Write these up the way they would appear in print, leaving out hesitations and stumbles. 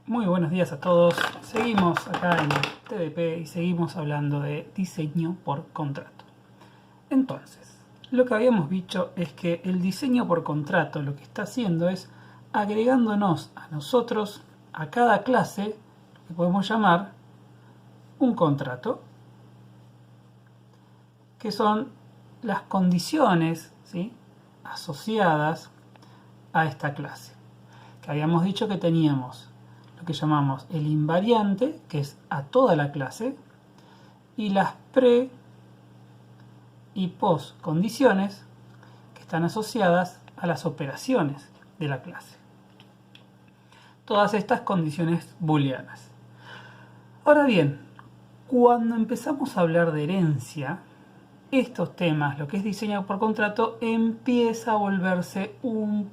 Muy buenos días a todos. Seguimos acá en TDP y seguimos hablando de diseño por contrato. Entonces, lo que habíamos dicho es que el diseño por contrato lo que está haciendo es agregándonos a nosotros, a cada clase, que podemos llamar un contrato, que son las condiciones, ¿sí?, asociadas a esta clase. Que habíamos dicho que teníamos lo que llamamos el invariante, que es a toda la clase, y las pre y post condiciones que están asociadas a las operaciones de la clase. Todas estas condiciones booleanas. Ahora bien, cuando empezamos a hablar de herencia, estos temas, lo que es diseño por contrato, empieza a volverse un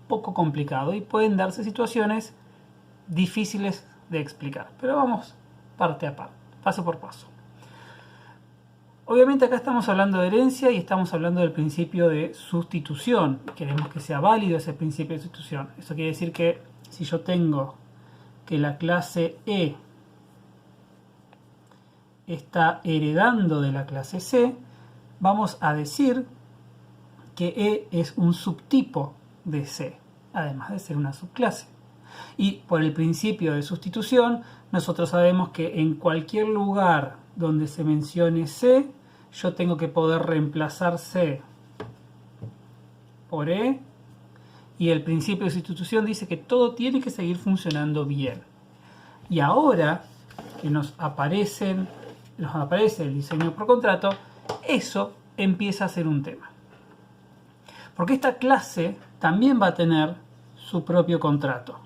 poco complicado y pueden darse situaciones difíciles de explicar. Pero vamos parte a parte, paso por paso. Obviamente acá estamos hablando de herencia y estamos hablando del principio de sustitución. Queremos que sea válido ese principio de sustitución. Eso quiere decir que si yo tengo que la clase E está heredando de la clase C, vamos a decir que E es un subtipo de C, además de ser una subclase. Y por el principio de sustitución, nosotros sabemos que en cualquier lugar donde se mencione C, yo tengo que poder reemplazar C por E, y el principio de sustitución dice que todo tiene que seguir funcionando bien. Y ahora que nos aparece el diseño por contrato, eso empieza a ser un tema. Porque esta clase también va a tener su propio contrato.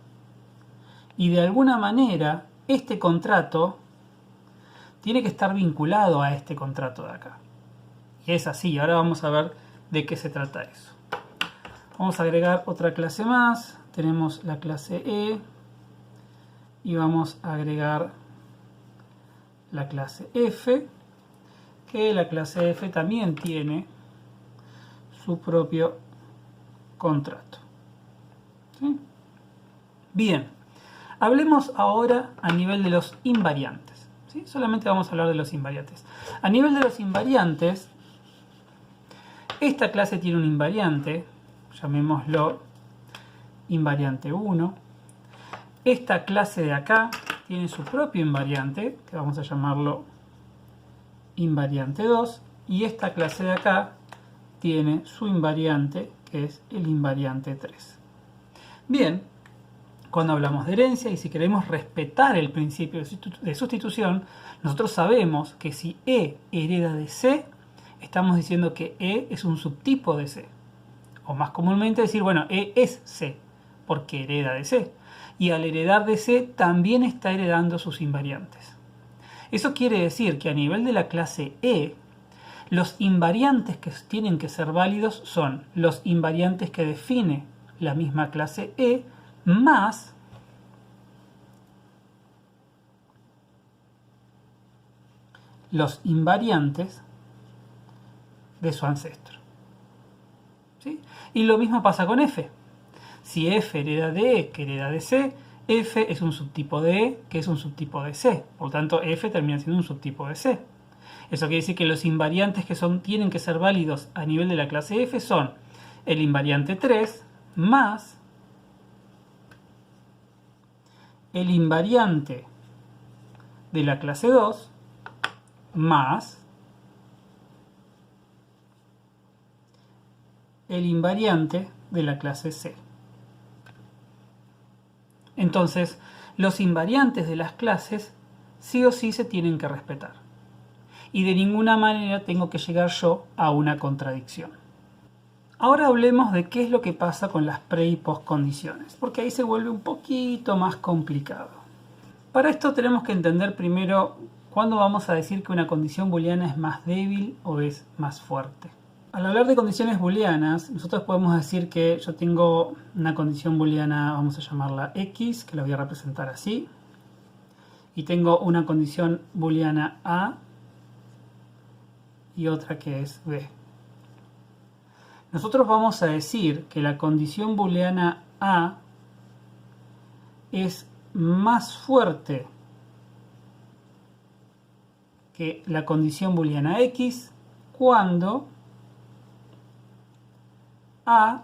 Y de alguna manera, este contrato tiene que estar vinculado a este contrato de acá. Y es así. Ahora vamos a ver de qué se trata eso. Vamos a agregar otra clase más. Tenemos la clase E. Y vamos a agregar la clase F. Que la clase F también tiene su propio contrato. ¿Sí? Bien. Hablemos ahora a nivel de los invariantes. ¿Sí? Solamente vamos a hablar de los invariantes. A nivel de los invariantes, esta clase tiene un invariante, llamémoslo invariante 1. Esta clase de acá tiene su propio invariante, que vamos a llamarlo invariante 2. Y esta clase de acá tiene su invariante, que es el invariante 3. Bien. Cuando hablamos de herencia y si queremos respetar el principio de sustitución, nosotros sabemos que si E hereda de C, estamos diciendo que E es un subtipo de C. O más comúnmente decir, bueno, E es C, porque hereda de C. Y al heredar de C, también está heredando sus invariantes. Eso quiere decir que a nivel de la clase E, los invariantes que tienen que ser válidos son los invariantes que define la misma clase E, más los invariantes de su ancestro. ¿Sí? Y lo mismo pasa con F. Si F hereda de E, que hereda de C, F es un subtipo de E, que es un subtipo de C. Por lo tanto, F termina siendo un subtipo de C. Eso quiere decir que los invariantes que tienen que ser válidos a nivel de la clase F son el invariante 3 más el invariante de la clase 2 más el invariante de la clase C. Entonces, los invariantes de las clases sí o sí se tienen que respetar. Y de ninguna manera tengo que llegar yo a una contradicción. Ahora hablemos de qué es lo que pasa con las pre y post condiciones, porque ahí se vuelve un poquito más complicado. Para esto tenemos que entender primero cuándo vamos a decir que una condición booleana es más débil o es más fuerte. Al hablar de condiciones booleanas, nosotros podemos decir que yo tengo una condición booleana, vamos a llamarla X, que la voy a representar así, y tengo una condición booleana A y otra que es B. Nosotros vamos a decir que la condición booleana A es más fuerte que la condición booleana X cuando A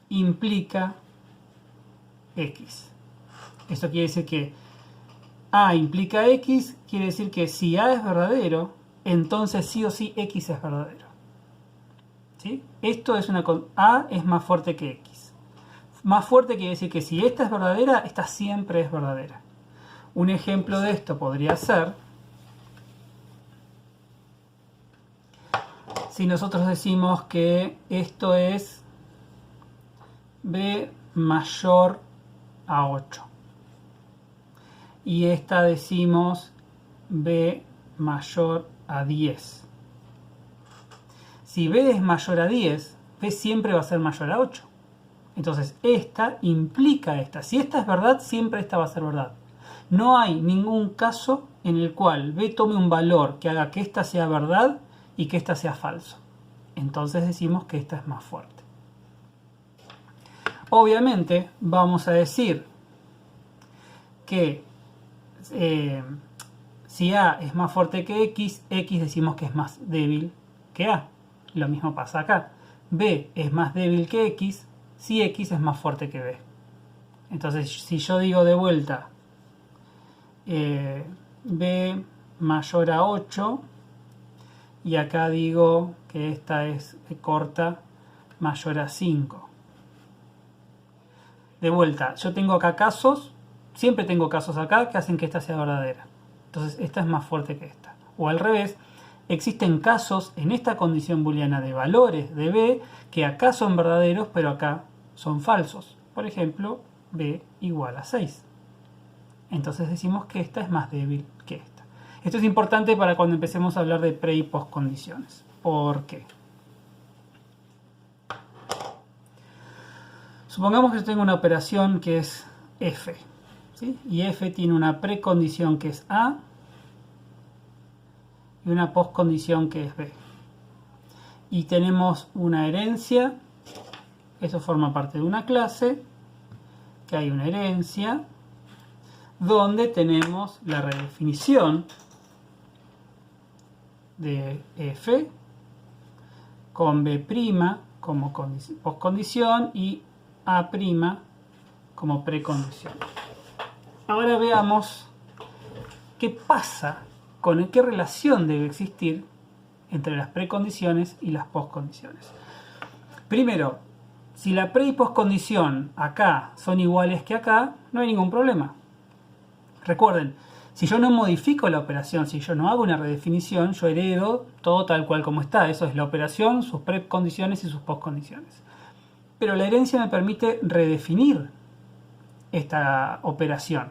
implica X. Esto quiere decir que A implica X, quiere decir que si A es verdadero, entonces sí o sí X es verdadero. ¿Sí? Esto es A es más fuerte que X. Más fuerte quiere decir que si esta es verdadera, esta siempre es verdadera. Un ejemplo de esto podría ser si nosotros decimos que esto es B mayor a 8 y esta decimos B mayor a 10. Si B es mayor a 10, B siempre va a ser mayor a 8. Entonces esta implica esta. Si esta es verdad, siempre esta va a ser verdad. No hay ningún caso en el cual B tome un valor que haga que esta sea verdad y que esta sea falso. Entonces decimos que esta es más fuerte. Obviamente vamos a decir que si A es más fuerte que X, X decimos que es más débil que A. Lo mismo pasa acá. B es más débil que X si X es más fuerte que B. Entonces si yo digo de vuelta B mayor a 8 y acá digo que esta es corta mayor a 5. De vuelta, yo tengo acá casos, siempre tengo casos acá que hacen que esta sea verdadera. Entonces esta es más fuerte que esta. O al revés, existen casos en esta condición booleana de valores de B que acá son verdaderos pero acá son falsos. Por ejemplo, B igual a 6. Entonces decimos que esta es más débil que esta. Esto es importante para cuando empecemos a hablar de pre y post condiciones. ¿Por qué? Supongamos que yo tengo una operación que es F, ¿sí? Y F tiene una precondición que es A y una postcondición que es B. Y tenemos una herencia, eso forma parte de una clase, que hay una herencia, donde tenemos la redefinición de F con B' como postcondición y A' como precondición. Ahora veamos qué pasa con qué relación debe existir entre las precondiciones y las postcondiciones. Primero, si la pre y postcondición acá son iguales que acá, no hay ningún problema. Recuerden, si yo no modifico la operación, si yo no hago una redefinición, yo heredo todo tal cual como está. Eso es la operación, sus precondiciones y sus postcondiciones. Pero la herencia me permite redefinir esta operación.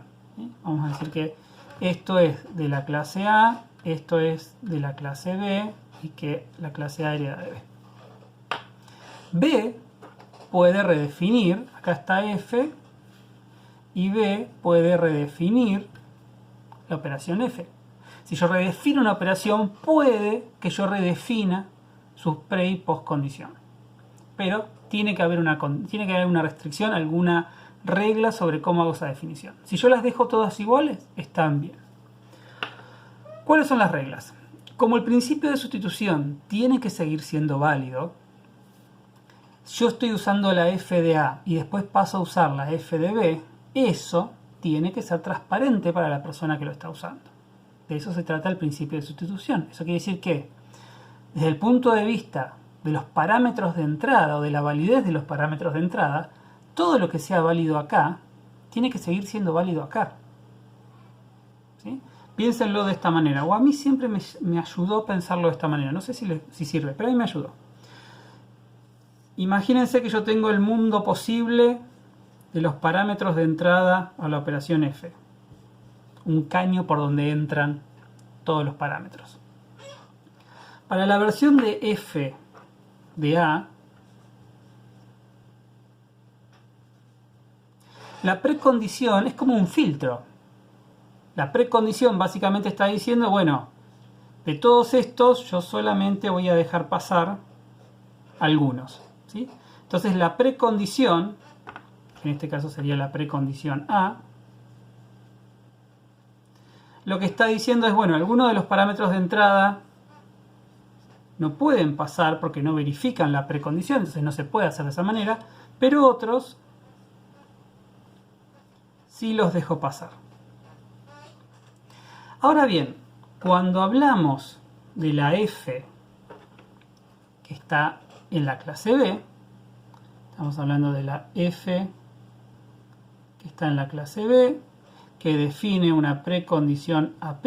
Vamos a decir que esto es de la clase A, esto es de la clase B y que la clase A hereda de B. B puede redefinir, acá está F, y B puede redefinir la operación F. Si yo redefino una operación, puede que yo redefina sus pre y postcondición. Pero tiene que haber una restricción, alguna regla sobre cómo hago esa definición. Si yo las dejo todas iguales, están bien. ¿Cuáles son las reglas? Como el principio de sustitución tiene que seguir siendo válido, yo estoy usando la F de A y después paso a usar la F de B, eso tiene que ser transparente para la persona que lo está usando. De eso se trata el principio de sustitución. Eso quiere decir que, desde el punto de vista de los parámetros de entrada o de la validez de los parámetros de entrada, todo lo que sea válido acá tiene que seguir siendo válido acá. ¿Sí? Piénsenlo de esta manera, o a mí siempre me ayudó pensarlo de esta manera. No sé si sirve, pero a mí me ayudó. Imagínense que yo tengo el mundo posible de los parámetros de entrada a la operación F. Un caño por donde entran todos los parámetros. Para la versión de F de A, la precondición es como un filtro. La precondición básicamente está diciendo, bueno, de todos estos yo solamente voy a dejar pasar algunos, ¿sí? Entonces la precondición que en este caso sería la precondición A, lo que está diciendo es, bueno, algunos de los parámetros de entrada no pueden pasar porque no verifican la precondición, entonces no se puede hacer de esa manera, pero otros sí los dejo pasar. Ahora bien, cuando hablamos de la f que está en la clase B, estamos hablando de la f que está en la clase B, que define una precondición A'.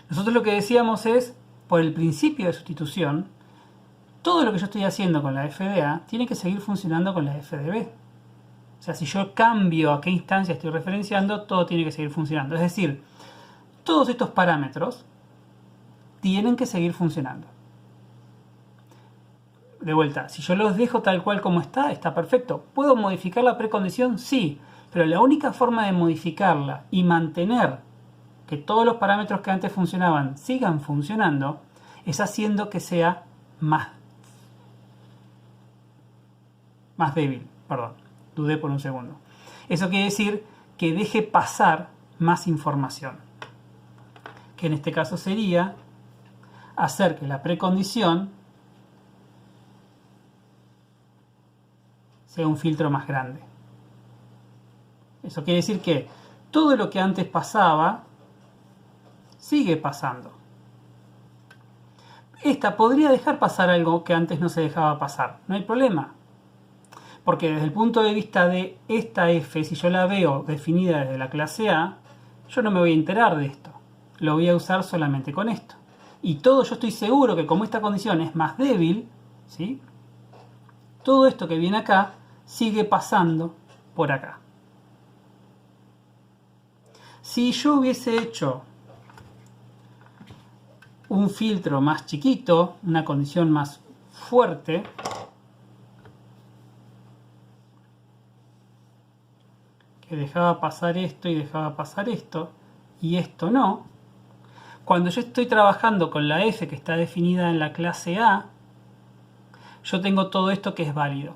Nosotros lo que decíamos es, por el principio de sustitución, todo lo que yo estoy haciendo con la f de A tiene que seguir funcionando con la f de B. O sea, si yo cambio a qué instancia estoy referenciando, todo tiene que seguir funcionando. Es decir, todos estos parámetros tienen que seguir funcionando. De vuelta, si yo los dejo tal cual como está perfecto. ¿Puedo modificar la precondición? Sí, pero la única forma de modificarla y mantener que todos los parámetros que antes funcionaban sigan funcionando es haciendo que sea más débil. Perdón, dudé por un segundo. Eso quiere decir que deje pasar más información, que en este caso sería hacer que la precondición sea un filtro más grande. Eso quiere decir que todo lo que antes pasaba sigue pasando. Esta podría dejar pasar algo que antes no se dejaba pasar, no hay problema. Porque desde el punto de vista de esta f, si yo la veo definida desde la clase A, yo no me voy a enterar de esto. Lo voy a usar solamente con esto. Y todo yo estoy seguro que como esta condición es más débil, ¿sí?, todo esto que viene acá sigue pasando por acá. Si yo hubiese hecho un filtro más chiquito, una condición más fuerte, que dejaba pasar esto y dejaba pasar esto, y esto no, cuando yo estoy trabajando con la f que está definida en la clase A, yo tengo todo esto que es válido.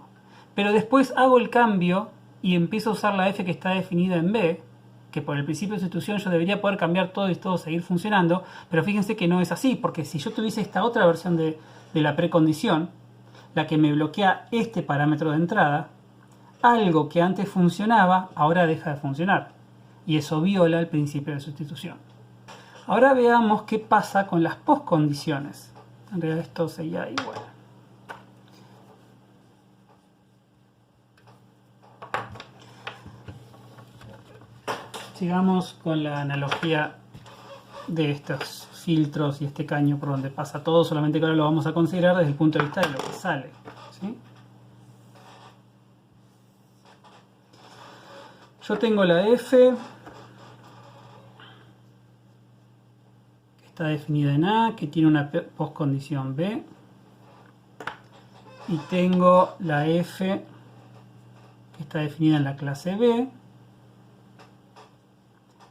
Pero después hago el cambio y empiezo a usar la f que está definida en B, que por el principio de sustitución yo debería poder cambiar todo y todo seguir funcionando, pero fíjense que no es así, porque si yo tuviese esta otra versión de la precondición, la que me bloquea este parámetro de entrada, algo que antes funcionaba ahora deja de funcionar, y eso viola el principio de sustitución. Ahora veamos qué pasa con las postcondiciones. En realidad esto sería igual. Sigamos con la analogía de estos filtros y este caño por donde pasa todo, solamente que ahora lo vamos a considerar desde el punto de vista de lo que sale, ¿sí? Yo tengo la f que está definida en A, que tiene una postcondición B, y tengo la f que está definida en la clase B,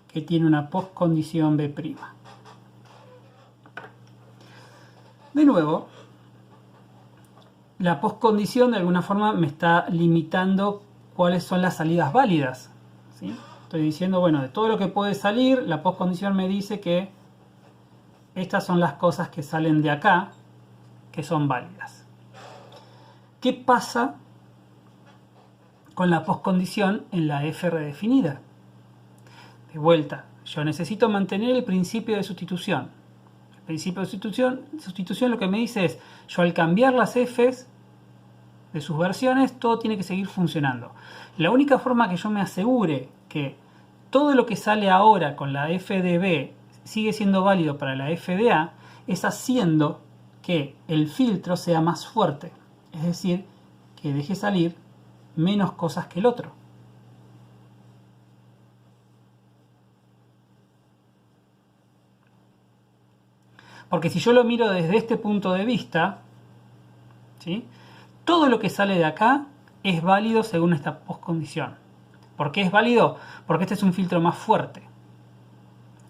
que tiene una postcondición B'. De nuevo, la postcondición de alguna forma me está limitando cuáles son las salidas válidas, ¿sí? Estoy diciendo, bueno, de todo lo que puede salir, la postcondición me dice que estas son las cosas que salen de acá, que son válidas. ¿Qué pasa con la postcondición en la f redefinida? De vuelta, yo necesito mantener el principio de sustitución. El principio de sustitución lo que me dice es, yo al cambiar las f's de sus versiones, todo tiene que seguir funcionando. La única forma que yo me asegure que todo lo que sale ahora con la f de B sigue siendo válido para la f de A es haciendo que el filtro sea más fuerte. Es decir, que deje salir menos cosas que el otro. Porque si yo lo miro desde este punto de vista, ¿sí?, todo lo que sale de acá es válido según esta postcondición. ¿Por qué es válido? Porque este es un filtro más fuerte.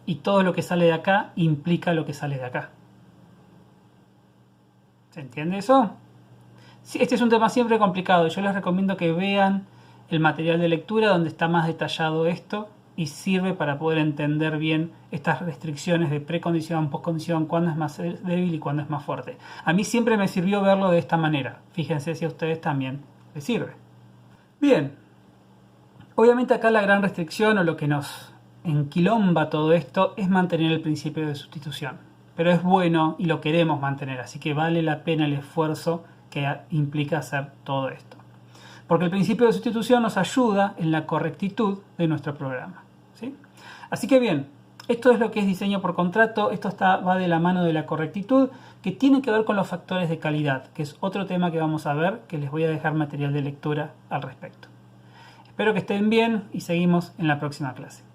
Y todo lo que sale de acá implica lo que sale de acá. ¿Se entiende eso? Sí, este es un tema siempre complicado. Yo les recomiendo que vean el material de lectura donde está más detallado esto y sirve para poder entender bien estas restricciones de precondición, postcondición, cuándo es más débil y cuándo es más fuerte. A mí siempre me sirvió verlo de esta manera. Fíjense si a ustedes también les sirve. Bien, obviamente acá la gran restricción o lo que nos enquilomba todo esto es mantener el principio de sustitución. Pero es bueno y lo queremos mantener, así que vale la pena el esfuerzo que implica hacer todo esto. Porque el principio de sustitución nos ayuda en la correctitud de nuestro programa, ¿sí? Así que bien, esto es lo que es diseño por contrato. Esto va de la mano de la correctitud, que tiene que ver con los factores de calidad, que es otro tema que vamos a ver, que les voy a dejar material de lectura al respecto. Espero que estén bien y seguimos en la próxima clase.